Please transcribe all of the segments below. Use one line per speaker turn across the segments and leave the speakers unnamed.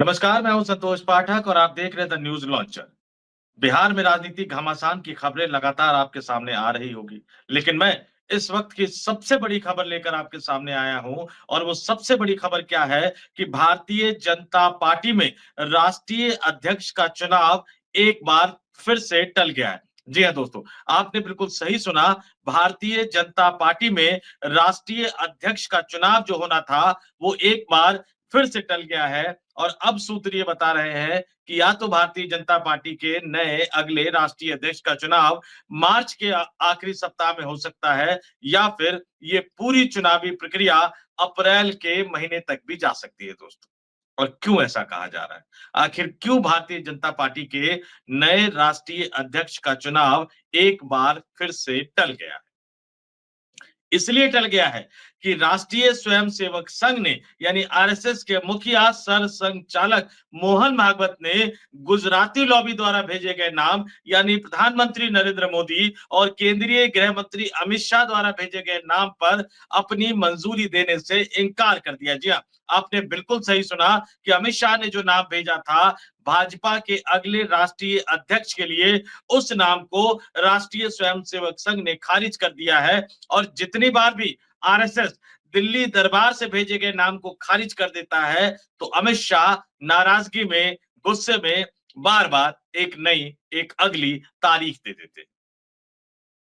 नमस्कार, मैं हूं संतोष पाठक और आप देख रहे हैं द न्यूज लॉन्चर। बिहार में राजनीतिक घमासान की खबरें लगातार आपके सामने आ रही होगी, लेकिन मैं इस वक्त की सबसे बड़ी खबर लेकर आपके सामने आया हूं। और वो सबसे बड़ी खबर क्या है कि भारतीय जनता पार्टी में राष्ट्रीय अध्यक्ष का चुनाव एक बार फिर से टल गया है। जी हाँ दोस्तों, आपने बिल्कुल सही सुना। भारतीय जनता पार्टी में राष्ट्रीय अध्यक्ष का चुनाव जो होना था वो एक बार फिर से टल गया है। और अब सूत्र ये बता रहे हैं कि या तो भारतीय जनता पार्टी के नए अगले राष्ट्रीय अध्यक्ष का चुनाव मार्च के आखिरी सप्ताह में हो सकता है, या फिर ये पूरी चुनावी प्रक्रिया अप्रैल के महीने तक भी जा सकती है दोस्तों। और क्यों ऐसा कहा जा रहा है? आखिर क्यों भारतीय जनता पार्टी के नए राष्ट्रीय अध्यक्ष का चुनाव एक बार फिर से टल गया? इसलिए टल गया है कि राष्ट्रीय स्वयंसेवक संघ ने यानी आरएसएस के मुखिया सर संघचालक मोहन भागवत ने गुजराती लॉबी द्वारा भेजे गए नाम यानी प्रधानमंत्री नरेंद्र मोदी और केंद्रीय गृह मंत्री अमित शाह द्वारा भेजे गए नाम पर अपनी मंजूरी देने से इनकार कर दिया। जी हाँ, आपने बिल्कुल सही सुना कि अमित शाह ने जो नाम भेजा था भाजपा के अगले राष्ट्रीय अध्यक्ष के लिए, उस नाम को राष्ट्रीय स्वयंसेवक संघ ने खारिज कर दिया है। और जितनी बार भी आरएसएस दिल्ली दरबार से भेजे गए नाम को खारिज कर देता है, तो अमित शाह नाराजगी में, गुस्से में बार बार एक अगली तारीख दे देते।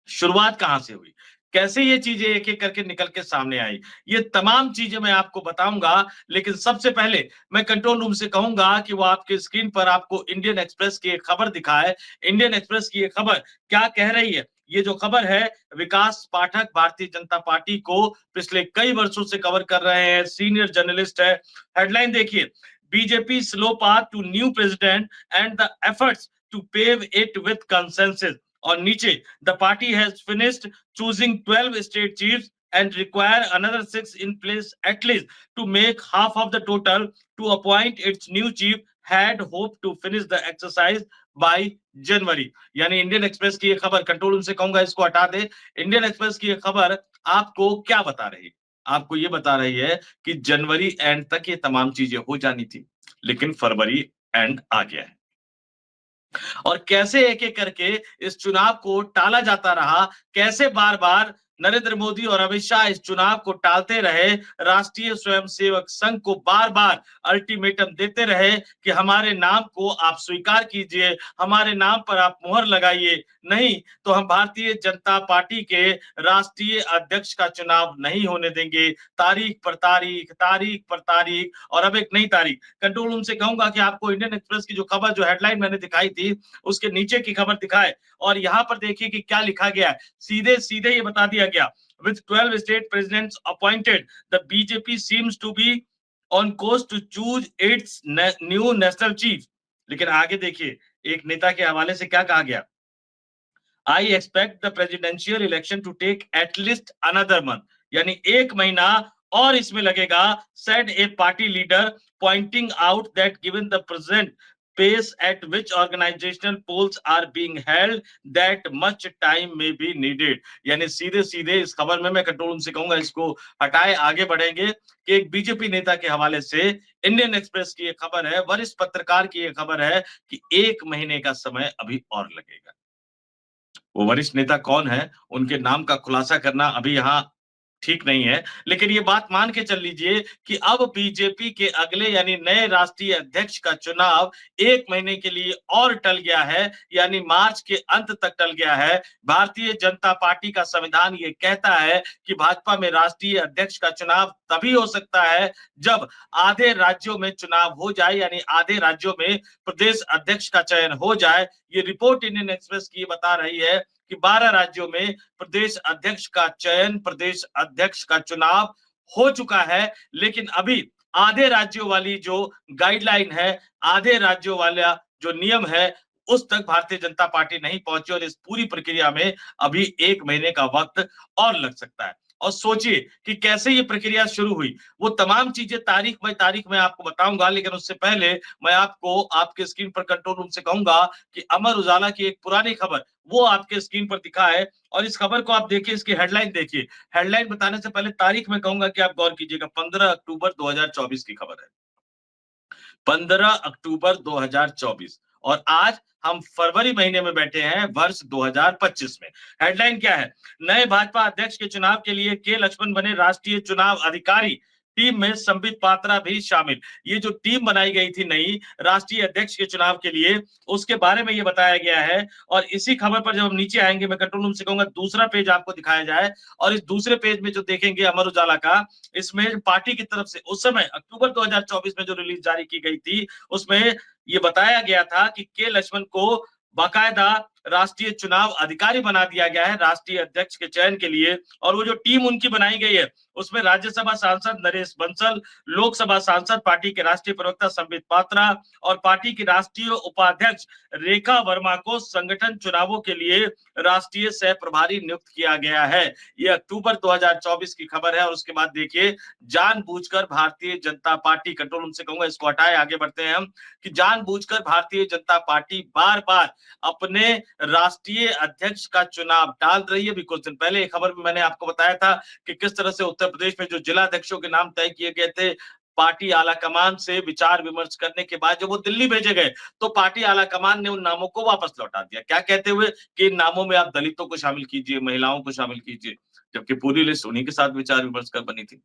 शुरुआत कहां से हुई, कैसे ये चीजें एक एक करके निकल के सामने आई, ये तमाम चीजें मैं आपको बताऊंगा। लेकिन सबसे पहले मैं कंट्रोल रूम से कहूंगा कि वो आपके स्क्रीन पर आपको इंडियन एक्सप्रेस की एक खबर दिखाए। इंडियन एक्सप्रेस की ये खबर क्या कह रही है? ये जो खबर है, विकास पाठक भारतीय जनता पार्टी को पिछले कई वर्षों से कवर कर रहे हैं, सीनियर जर्नलिस्ट है। हेडलाइन देखिए, BJP slow path to new president and the efforts to pave it with consensus. और नीचे, the party has finished choosing 12 state chiefs and require another 6 in place at least to make half of the total to appoint its new chief had hoped to finish the exercise by जनवरी। यानी Indian express की ये खबर, control room से कहूंगा इसको हटा दे। Indian express की ये खबर आपको क्या बता रही है? आपको ये बता रही है कि जनवरी एंड तक ये तमाम चीजें हो जानी थी, लेकिन फरवरी एंड आ गया है। और कैसे एक-एक करके इस चुनाव को टाला जाता रहा, कैसे बार-बार नरेंद्र मोदी और अमित शाह इस चुनाव को टालते रहे, राष्ट्रीय स्वयंसेवक संघ को बार-बार अल्टीमेटम देते रहे कि हमारे नाम को आप स्वीकार कीजिए, हमारे नाम पर आप मुहर लगाइए, नहीं तो हम भारतीय जनता पार्टी के राष्ट्रीय अध्यक्ष का चुनाव नहीं होने देंगे। तारीख पर तारीख, तारीख पर तारीख और अब एक नई तारीख। कंट्रोल रूम से कहूंगा कि आपको इंडियन एक्सप्रेस की जो खबर, जो हेडलाइन मैंने दिखाई थी, उसके नीचे की खबर दिखाए और यहां पर देखिए कि क्या लिखा गया है। सीधे सीधे ये बता दिया गया, with 12 state presidents appointed, the BJP seems to be on course to choose its new national chief। लेकिन आगे देखिए, एक नेता के हवाले से क्या कहा गया, I expect the presidential election to take at least another month, यानी एक महीना और इसमें लगेगा, said a party leader, pointing out that given the present pace at which organizational polls are being held, that much time may be needed। यानी सीधे सीधे इस खबर में मैं कंट्रोल रूम से कहूंगा इसको हटाए, आगे बढ़ेंगे कि एक बीजेपी नेता के हवाले से इंडियन एक्सप्रेस की ये खबर है, वरिष्ठ पत्रकार की ये खबर है कि एक महीने का समय अभी और लगेगा। वो वरिष्ठ नेता कौन है, उनके नाम का खुलासा करना अभी यहाँ ठीक नहीं है। लेकिन ये बात मान के चल लीजिए कि अब बीजेपी के अगले यानी नए राष्ट्रीय अध्यक्ष का चुनाव 1 महीने के लिए और टल गया है, यानी मार्च के अंत तक टल गया है। भारतीय जनता पार्टी का संविधान ये कहता है कि भाजपा में राष्ट्रीय अध्यक्ष का चुनाव तभी हो सकता है जब आधे राज्यों में चुनाव हो जाए, यानी आधे राज्यों में प्रदेश अध्यक्ष का चयन हो जाए। ये रिपोर्ट इंडियन एक्सप्रेस की बता रही है कि 12 राज्यों में प्रदेश अध्यक्ष का चयन, प्रदेश अध्यक्ष का चुनाव हो चुका है। लेकिन अभी आधे राज्यों वाली जो गाइडलाइन है, आधे राज्यों वाला जो नियम है, उस तक भारतीय जनता पार्टी नहीं पहुंची और इस पूरी प्रक्रिया में अभी 1 महीने का वक्त और लग सकता है। और सोचिए कि कैसे ये प्रक्रिया शुरू हुई, वो तमाम चीजें तारीख बाय तारीख मैं आपको बताऊंगा। लेकिन उससे पहले मैं आपको आपके स्क्रीन पर कंट्रोल रूम से कहूंगा कि अमर उजाला की एक पुरानी खबर वो आपके स्क्रीन पर दिखा है और इस खबर को आप देखिए, इसकी हेडलाइन देखिए। हेडलाइन बताने से पहले तारीख में कहूंगा कि आप गौर कीजिएगा, 15 अक्टूबर 2024 की खबर है। 15 अक्टूबर 2024 और आज हम फरवरी महीने में बैठे हैं वर्ष 2025 में। हेडलाइन क्या है? नए भाजपा अध्यक्ष के चुनाव के लिए के लक्ष्मण बने राष्ट्रीय चुनाव अधिकारी, टीम में संबित पात्रा भी शामिल। ये जो टीम बनाई गई थी नई राष्ट्रीय अध्यक्ष के चुनाव के लिए, उसके बारे में ये बताया गया है। और इसी खबर पर जब हम नीचे आएंगे, मैं कंट्रोल रूम से कहूंगा दूसरा पेज आपको दिखाया जाए। और इस दूसरे पेज में जो देखेंगे अमर उजाला का, इसमें पार्टी की तरफ से उस समय अक्टूबर 2024 में जो रिलीज जारी की गई थी, उसमें ये बताया गया था कि के लक्ष्मण को बाकायदा राष्ट्रीय चुनाव अधिकारी बना दिया गया है राष्ट्रीय अध्यक्ष के चयन के लिए। और वो जो टीम उनकी बनाई गई है, उसमें राज्यसभा सांसद नरेश बंसल, लोकसभा सांसद, पार्टी के राष्ट्रीय प्रवक्ता संबित पात्रा और पार्टी की राष्ट्रीय उपाध्यक्ष रेखा वर्मा को संगठन चुनावों के लिए राष्ट्रीय सह प्रभारी नियुक्त किया गया है। ये अक्टूबर 2024 की खबर है। और उसके बाद देखिए, जानबूझकर Bharatiya Janata party, control room से कहूंगा इसको हटाए, आगे बढ़ते हैं हम, कि जानबूझकर भारतीय जनता पार्टी बार बार अपने राष्ट्रीय अध्यक्ष का चुनाव टाल रही है। अभी कुछ दिन पहले एक खबर में मैंने आपको बताया था कि किस तरह से उत्तर प्रदेश में जो जिला अध्यक्षों के नाम तय किए गए थे, पार्टी आलाकमान से विचार विमर्श करने के बाद जब वो दिल्ली भेजे गए, तो पार्टी आलाकमान ने उन नामों को वापस लौटा दिया। क्या कहते हुए कि इन नामों में आप दलितों को शामिल कीजिए, महिलाओं को शामिल कीजिए, जबकि पूरी लिस्ट उन्हीं के साथ विचार विमर्श कर बनी थी।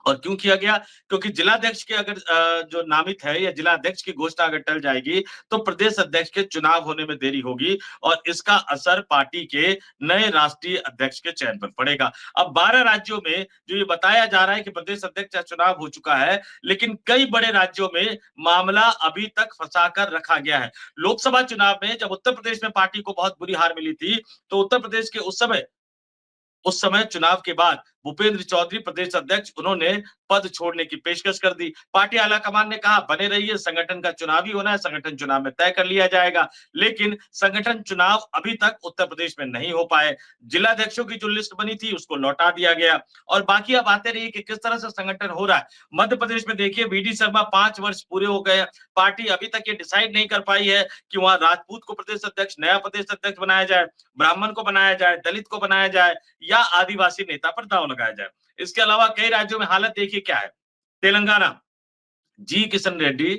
और क्यों किया गया? क्योंकि जिलाध्यक्ष के अगर जो नामित है या जिलाध्यक्ष की घोषणा अगर टल जाएगी, तो प्रदेश अध्यक्ष के चुनाव होने में देरी होगी और इसका असर पार्टी के नए राष्ट्रीय अध्यक्ष के चयन पर पड़ेगा। अब 12 राज्यों में जो ये बताया जा रहा है कि प्रदेश अध्यक्ष का चुनाव हो चुका है, लेकिन कई बड़े राज्यों में मामला अभी तक फंसा कर रखा गया है। लोकसभा चुनाव में जब उत्तर प्रदेश में पार्टी को बहुत बुरी हार मिली थी, तो उत्तर प्रदेश के उस समय चुनाव के बाद भूपेंद्र चौधरी प्रदेश अध्यक्ष, उन्होंने पद छोड़ने की पेशकश कर दी। पार्टी आलाकमान ने कहा बने रहिए, संगठन का चुनाव ही होना है, संगठन चुनाव में तय कर लिया जाएगा। लेकिन संगठन चुनाव अभी तक उत्तर प्रदेश में नहीं हो पाए। जिलाध्यक्षों की जो लिस्ट बनी थी उसको लौटा दिया गया। और बाकी अब आते रहिए कि किस तरह से संगठन हो रहा है। मध्य प्रदेश में देखिए, वीडी शर्मा 5 वर्ष पूरे हो गए, पार्टी अभी तक ये डिसाइड नहीं कर पाई है कि वहां राजपूत को प्रदेश अध्यक्ष, नया प्रदेश अध्यक्ष बनाया जाए, ब्राह्मण को बनाया जाए, दलित को बनाया जाए या आदिवासी नेता पर दांव लगाया जाए। इसके अलावा कई राज्यों में हालत देखिए क्या है। तेलंगाना, जी किशन रेड्डी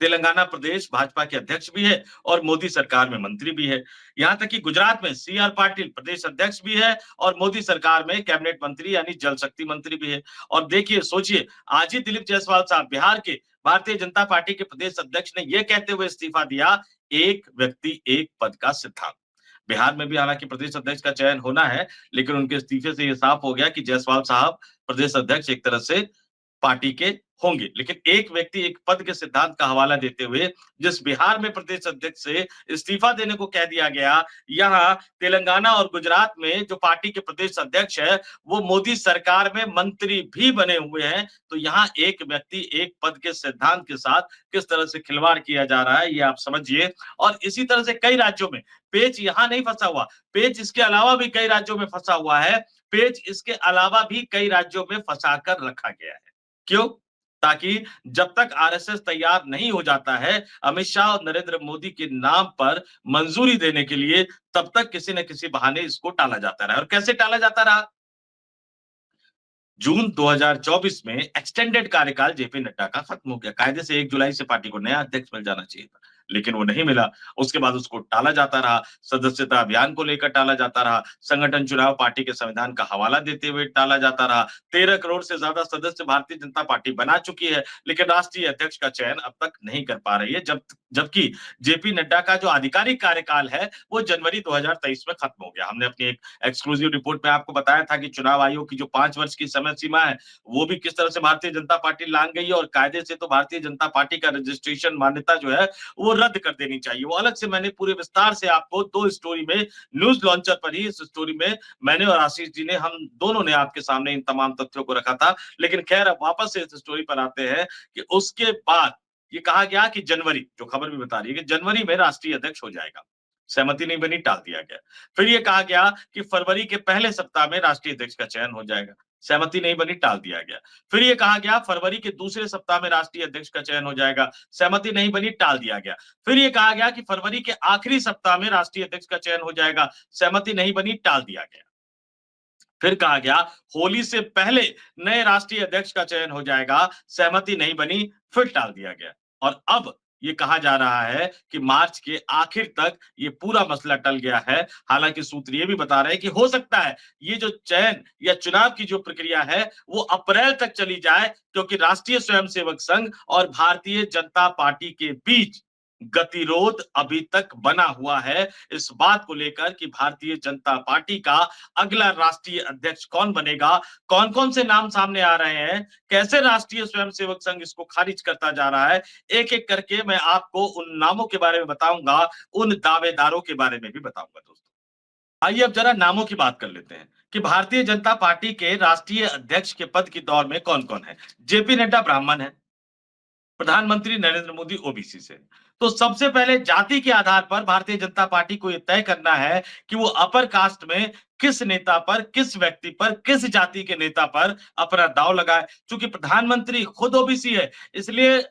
तेलंगाना प्रदेश भाजपा के अध्यक्ष भी है और मोदी सरकार में मंत्री भी है। यहां तक कि गुजरात में सी आर पाटिल प्रदेश अध्यक्ष भी है और मोदी सरकार में कैबिनेट मंत्री यानी जल शक्ति मंत्री भी है। और देखिए, सोचिए, आज ही दिलीप जायसवाल साहब बिहार के भारतीय जनता पार्टी के प्रदेश अध्यक्ष ने यह कहते हुए इस्तीफा दिया, एक व्यक्ति एक पद का सिद्धांत। बिहार में भी हालांकि प्रदेश अध्यक्ष का चयन होना है, लेकिन उनके इस्तीफे से यह साफ हो गया कि जायसवाल साहब प्रदेश अध्यक्ष एक तरह से पार्टी के होंगे। लेकिन एक व्यक्ति एक पद के सिद्धांत का हवाला देते हुए जिस बिहार में प्रदेश अध्यक्ष से इस्तीफा देने को कह दिया गया, यहाँ तेलंगाना और गुजरात में जो पार्टी के प्रदेश अध्यक्ष है, वो मोदी सरकार में मंत्री भी बने हुए हैं। तो यहाँ एक व्यक्ति एक पद के सिद्धांत के साथ किस तरह से खिलवाड़ किया जा रहा है, ये आप समझिए। और इसी तरह से कई राज्यों में पेच यहाँ नहीं फंसा हुआ, पेच इसके अलावा भी कई राज्यों में फंसा हुआ है। पेच इसके अलावा भी कई राज्यों में फंसा कर रखा गया है। क्यों? ताकि जब तक आरएसएस तैयार नहीं हो जाता है अमित शाह और नरेंद्र मोदी के नाम पर मंजूरी देने के लिए, तब तक किसी न किसी बहाने इसको टाला जाता रहा। और कैसे टाला जाता रहा? जून 2024 में एक्सटेंडेड कार्यकाल जेपी नड्डा का खत्म हो गया। कायदे से 1 जुलाई से पार्टी को नया अध्यक्ष मिल जाना चाहिए था, लेकिन वो नहीं मिला। उसके बाद उसको टाला जाता रहा, सदस्यता अभियान को लेकर टाला जाता रहा, संगठन चुनाव पार्टी के संविधान का हवाला देते हुए टाला जाता रहा। 13 करोड़ से ज्यादा सदस्य भारतीय जनता पार्टी बना चुकी है, लेकिन राष्ट्रीय अध्यक्ष का चयन अब तक नहीं कर पा रही है। जबकि जेपी नड्डा का जो आधिकारिक कार्यकाल है, वो जनवरी 2023 में खत्म हो गया। हमने अपनी एक एक्सक्लूसिव रिपोर्ट में आपको बताया था कि चुनाव आयोग की जो 5 वर्ष की समय सीमा है, वो भी किस तरह से भारतीय जनता पार्टी लांग गई है और कायदे से तो भारतीय जनता पार्टी का रजिस्ट्रेशन मान्यता जो है वो रद्द कर देनी चाहिए। वो अलग से मैंने पूरे विस्तार से आपको 2 स्टोरी में न्यूज लॉन्चर पर ही, इस स्टोरी में मैंने और आशीष जी ने, हम दोनों ने आपके सामने इन तमाम तथ्यों को रखा था। लेकिन खैर, अब वापस से इस स्टोरी पर आते हैं कि उसके बाद ये कहा गया कि जनवरी, जो खबर भी बता रही है कि जनवरी में राष्ट्रीय अध्यक्ष हो जाएगा। सहमति नहीं बनी, टाल दिया गया। फिर ये कहा गया कि फरवरी के पहले सप्ताह में राष्ट्रीय अध्यक्ष का चयन हो जाएगा। सहमति नहीं बनी, टाल दिया गया। फिर ये कहा गया फरवरी के दूसरे सप्ताह में राष्ट्रीय अध्यक्ष का चयन हो जाएगा। सहमति नहीं बनी, टाल दिया गया। फिर ये कहा गया कि फरवरी के आखिरी सप्ताह में राष्ट्रीय अध्यक्ष का चयन हो जाएगा। सहमति नहीं बनी, टाल दिया गया। फिर कहा गया होली से पहले नए राष्ट्रीय अध्यक्ष का चयन हो जाएगा। सहमति नहीं बनी, फिर टाल दिया गया। और अब ये कहा जा रहा है कि मार्च के आखिर तक ये पूरा मसला टल गया है। हालाँकि सूत्र ये भी बता रहे हैं कि हो सकता है ये जो चयन या चुनाव की जो प्रक्रिया है, वो अप्रैल तक चली जाए, क्योंकि राष्ट्रीय स्वयंसेवक संघ और भारतीय जनता पार्टी के बीच गतिरोध अभी तक बना हुआ है, इस बात को लेकर कि भारतीय जनता पार्टी का अगला राष्ट्रीय अध्यक्ष कौन बनेगा, कौन-कौन से नाम सामने आ रहे हैं, कैसे राष्ट्रीय स्वयंसेवक संघ इसको खारिज करता जा रहा है, एक-एक करके मैं आपको उन नामों के बारे में बताऊँगा, उन दावेदारों के बारे में भी बताऊँगा दोस्तों। आइए अब जरा नामों की बात कर लेते हैं कि भारतीय जनता पार्टी के राष्ट्रीय अध्यक्ष के पद की दौड़ में कौन-कौन है। जेपी नड्डा ब्राह्मण है, प्रधानमंत्री नरेंद्र मोदी ओबीसी से। तो सबसे पहले जाति के आधार पर भारतीय जनता पार्टी को ये तय करना है कि वो अपर कास्ट में किस नेता पर, किस व्यक्ति पर, किस जाति के नेता पर अपना दांव लगाए। चूंकि प्रधानमंत्री खुद ओबीसी है, इसलिए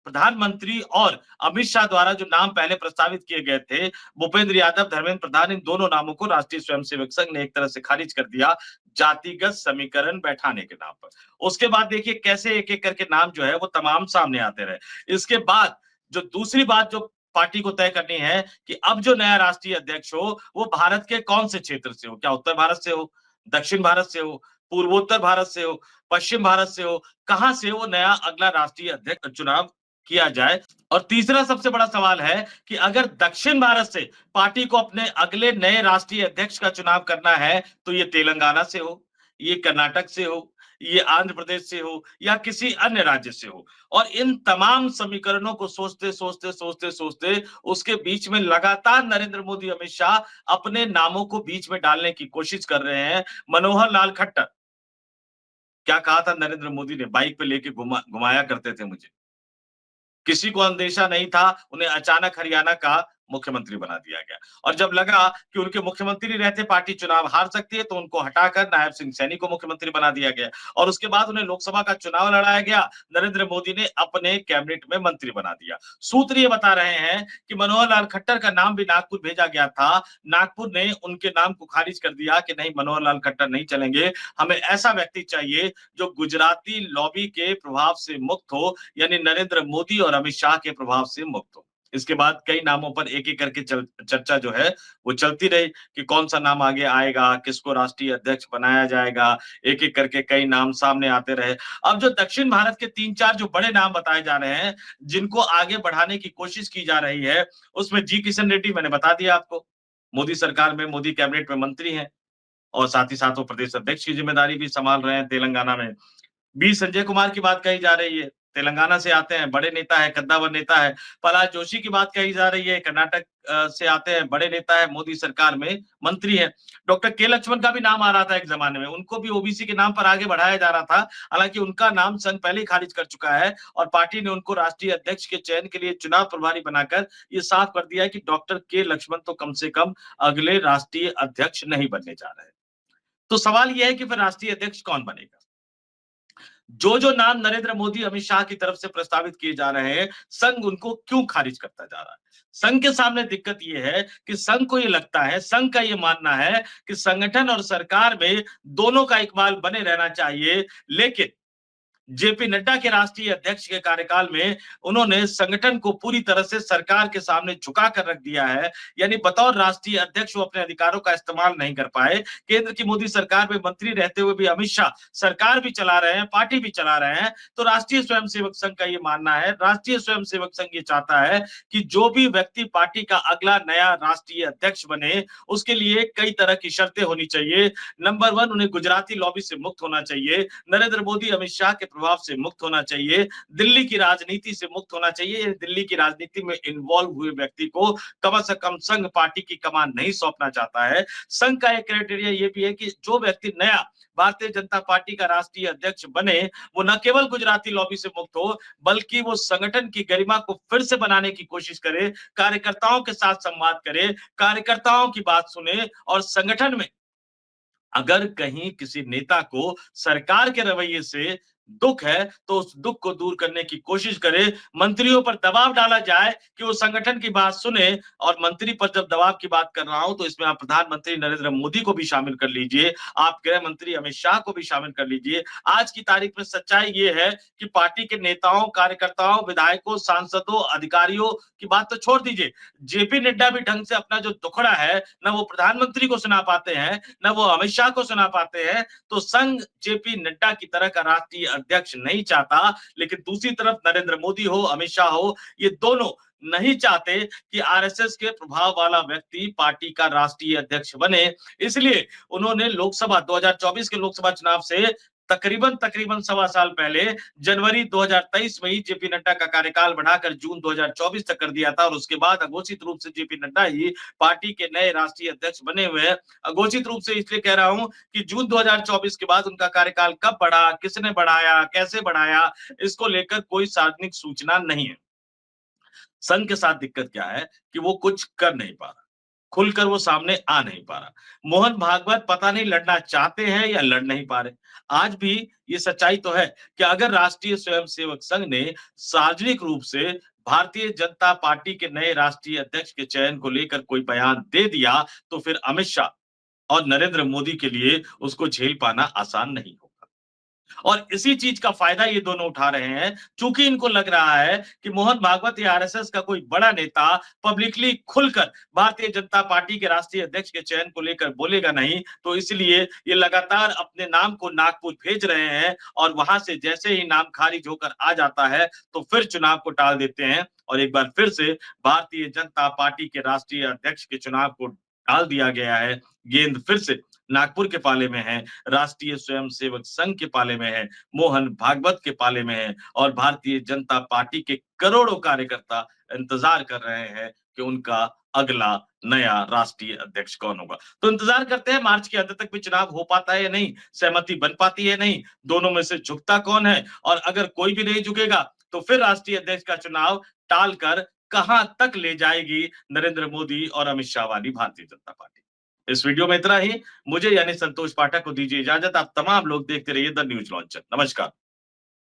प्रधानमंत्री और अमित शाह द्वारा जो नाम पहले प्रस्तावित किए गए थे, भूपेंद्र यादव, धर्मेंद्र प्रधान, इन दोनों नामों को राष्ट्रीय स्वयंसेवक संघ ने एक तरह से खारिज कर दिया, जातिगत समीकरण बैठाने के नाम पर। उसके बाद देखिए कैसे एक-एक करके नाम जो है वो तमाम सामने आते रहे। इसके बाद जो दूसरी बात जो पार्टी को तय करनी है कि अब जो नया राष्ट्रीय अध्यक्ष हो, वो भारत के कौन से क्षेत्र से हो? क्या उत्तर भारत से हो, दक्षिण भारत से हो, पूर्वोत्तर भारत से हो, पश्चिम भारत से हो, कहाँ से वो नया अगला राष्ट्रीय अध्यक्ष चुनाव किया जाए। और तीसरा सबसे बड़ा सवाल है कि अगर दक्षिण भारत से पार्टी को अपने अगले नए राष्ट्रीय अध्यक्ष का चुनाव करना है, तो ये तेलंगाना से हो, ये कर्नाटक से हो, ये आंध्र प्रदेश से हो या किसी अन्य राज्य से हो। और इन तमाम समीकरणों को सोचते उसके बीच में लगातार नरेंद्र मोदी, अमित शाह अपने नामों को बीच में डालने की कोशिश कर रहे हैं। मनोहर लाल खट्टर, क्या कहा था नरेंद्र मोदी ने, बाइक पे लेके घुमाया करते थे मुझे। किसी को अंदेशा नहीं था, उन्हें अचानक हरियाणा का मुख्यमंत्री बना दिया गया। और जब लगा कि उनके मुख्यमंत्री रहते पार्टी चुनाव हार सकती है, तो उनको हटाकर नायब सिंह सैनी को मुख्यमंत्री बना दिया गया और उसके बाद उन्हें लोकसभा का चुनाव लड़ाया गया। नरेंद्र मोदी ने अपने कैबिनेट में मंत्री बना दिया। सूत्र ये बता रहे हैं कि मनोहर लाल खट्टर का नाम भी नागपुर भेजा गया था। नागपुर ने उनके नाम को खारिज कर दिया कि नहीं, मनोहर लाल खट्टर नहीं चलेंगे, हमें ऐसा व्यक्ति चाहिए जो गुजराती लॉबी के प्रभाव से मुक्त हो, यानी नरेंद्र मोदी और अमित शाह के प्रभाव से मुक्त हो। इसके बाद कई नामों पर एक-एक करके चर्चा जो है वो चलती रही कि कौन-सा नाम आगे आएगा, किसको राष्ट्रीय अध्यक्ष बनाया जाएगा, एक-एक करके कई नाम सामने आते रहे। अब जो दक्षिण भारत के 3-4 जो बड़े नाम बताए जा रहे हैं, जिनको आगे बढ़ाने की कोशिश की जा रही है, उसमें जी किशन रेड्डी मैंने बता दिया आपको। मोदी सरकार में, मोदी कैबिनेट में मंत्री हैं और साथ ही साथ वो प्रदेश अध्यक्ष की जिम्मेदारी भी संभाल रहे हैं तेलंगाना में। बी संजय कुमार की बात कही जा रही है, तेलंगाना से आते हैं, बड़े नेता है, कद्दावर नेता है। प्रहलाद जोशी की बात कही जा रही है, कर्नाटक से आते हैं, बड़े नेता है, मोदी सरकार में मंत्री हैं। डॉक्टर के लक्ष्मण का भी नाम आ रहा था एक ज़माने में, उनको भी ओबीसी के नाम पर आगे बढ़ाया जा रहा था। हालाँकि उनका नाम संघ पहले ही खारिज कर चुका है और पार्टी ने उनको राष्ट्रीय अध्यक्ष के चयन के लिए चुनाव प्रभारी बनाकर ये साफ कर दिया है कि डॉक्टर के लक्ष्मण तो कम से कम अगले राष्ट्रीय अध्यक्ष नहीं बनने जा रहे हैं। तो सवाल ये है कि फिर राष्ट्रीय अध्यक्ष कौन बनेगा? जो नाम नरेंद्र मोदी, अमित शाह की तरफ से प्रस्तावित किए जा रहे हैं, संघ उनको क्यों खारिज करता जा रहा है? संघ के सामने दिक्कत ये है कि संघ को ये लगता है, संघ का ये मानना है कि संगठन और सरकार में दोनों का इकबाल बने रहना चाहिए, लेकिन जेपी नड्डा के राष्ट्रीय अध्यक्ष के कार्यकाल में उन्होंने संगठन को पूरी तरह से सरकार के सामने झुका कर रख दिया है। यानी बतौर राष्ट्रीय अध्यक्ष वो अपने अधिकारों का इस्तेमाल नहीं कर पाए। केंद्र की मोदी सरकार में मंत्री रहते हुए भी अमित शाह सरकार भी चला रहे हैं, पार्टी भी चला रहे हैं। तो राष्ट्रीय स्वयंसेवक संघ का ये मानना है, राष्ट्रीय स्वयंसेवक संघ ये चाहता है कि जो भी व्यक्ति पार्टी का अगला नया राष्ट्रीय अध्यक्ष बने, उसके लिए कई तरह की शर्तें होनी चाहिए। नंबर 1, उन्हें गुजराती लॉबी से मुक्त होना चाहिए। नरेंद्र मोदी, अमित शाह के प्रभाव से मुक्त होना चाहिए, दिल्ली की राजनीति से मुक्त होना चाहिए। दिल्ली की राजनीति में इन्वॉल्व हुए व्यक्ति को कम से कम संघ पार्टी की कमान नहीं सौंपना चाहता है। संघ का एक क्राइटेरिया ये भी है कि जो व्यक्ति नया भारतीय जनता पार्टी का राष्ट्रीय अध्यक्ष बने, वो न केवल गुजराती लॉबी से मुक्त हो, बल्कि वो संगठन की गरिमा को फिर से बनाने की कोशिश करे, कार्यकर्ताओं के साथ संवाद करे, कार्यकर्ताओं की बात सुने और संगठन में अगर कहीं किसी नेता को सरकार के रवैये से दुःख है तो उस दुःख को दूर करने की कोशिश करे, मंत्रियों पर दबाव डाला जाए कि वो संगठन की बात सुने। और मंत्री पर जब दबाव की बात कर रहा हूं तो इसमें आप प्रधानमंत्री नरेंद्र मोदी को भी शामिल कर लीजिए, आप गृह मंत्री अमित शाह को भी शामिल कर लीजिए। आज की तारीख में सच्चाई ये है कि पार्टी के नेताओं, कार्यकर्ताओं, विधायकों, सांसदों, अधिकारियों की बात तो छोड़ दीजिए, जेपी नड्डा भी ढंग से अपना जो दुखड़ा है, ना वो प्रधानमंत्री को सुना पाते हैं, ना वो अमित शाह को सुना पाते हैं। तो संघ जेपी नड्डा की तरह का राष्ट्रीय अध्यक्ष नहीं चाहता, लेकिन दूसरी तरफ नरेंद्र मोदी हो, अमित शाह हो, ये दोनों नहीं चाहते कि आरएसएस के प्रभाव वाला व्यक्ति पार्टी का राष्ट्रीय अध्यक्ष बने। इसलिए उन्होंने लोकसभा 2024 के लोकसभा चुनाव से तकरीबन तकरीबन सवा साल पहले जनवरी 2023 में ही जेपी नड्डा का कार्यकाल बढ़ाकर जून 2024 तक कर दिया था, और उसके बाद अघोषित रूप से जेपी नड्डा ही पार्टी के नए राष्ट्रीय अध्यक्ष बने हुए हैं। अघोषित रूप से इसलिए कह रहा हूं कि जून 2024 के बाद उनका कार्यकाल कब बढ़ा, किसने बढ़ाया, कैसे बढ़ाया, इसको लेकर कोई सार्वजनिक सूचना नहीं है। संघ के साथ दिक्कत क्या है कि वो कुछ कर नहीं पा रहा, खुलकर वो सामने आ नहीं पा रहा। मोहन भागवत पता नहीं लड़ना चाहते हैं या लड़ नहीं पा रहे। आज भी ये सच्चाई तो है कि अगर राष्ट्रीय स्वयंसेवक संघ ने सार्वजनिक रूप से भारतीय जनता पार्टी के नए राष्ट्रीय अध्यक्ष के चयन को लेकर कोई बयान दे दिया, तो फिर अमित शाह और नरेंद्र मोदी के लिए उसको झेल पाना आसान नहीं होगा। और इसी चीज का फायदा ये दोनों उठा रहे हैं, चूंकि इनको लग रहा है कि मोहन भागवत या आरएसएस का कोई बड़ा नेता पब्लिकली खुलकर भारतीय जनता पार्टी के राष्ट्रीय अध्यक्ष के चयन को लेकर बोलेगा नहीं, तो इसलिए ये लगातार अपने नाम को नागपुर भेज रहे हैं, और वहां से जैसे ही नाम खारिज होकर आ जाता है तो फिर चुनाव को टाल देते हैं, और एक बार फिर से भारतीय जनता पार्टी के राष्ट्रीय अध्यक्ष के चुनाव को टाल दिया गया है। गेंद फिर से नागपुर के पाले में है, राष्ट्रीय स्वयंसेवक संघ के पाले में है, मोहन भागवत के पाले में है, और भारतीय जनता पार्टी के करोड़ों कार्यकर्ता इंतजार कर रहे हैं कि उनका अगला नया राष्ट्रीय अध्यक्ष कौन होगा। तो इंतजार करते हैं मार्च के अंत तक भी चुनाव हो पाता है या नहीं, सहमति बन पाती है नहीं, दोनों में से झुकता कौन है, और अगर कोई भी नहीं झुकेगा तो फिर राष्ट्रीय अध्यक्ष का चुनाव टालकर कहां तक ले जाएगी नरेंद्र मोदी और अमित शाह वाली भारतीय जनता पार्टी। इस वीडियो में इतना ही। मुझे यानी संतोष पाठक को दीजिए इजाजत। आप तमाम लोग देखते रहिए द न्यूज लॉन्चर। नमस्कार।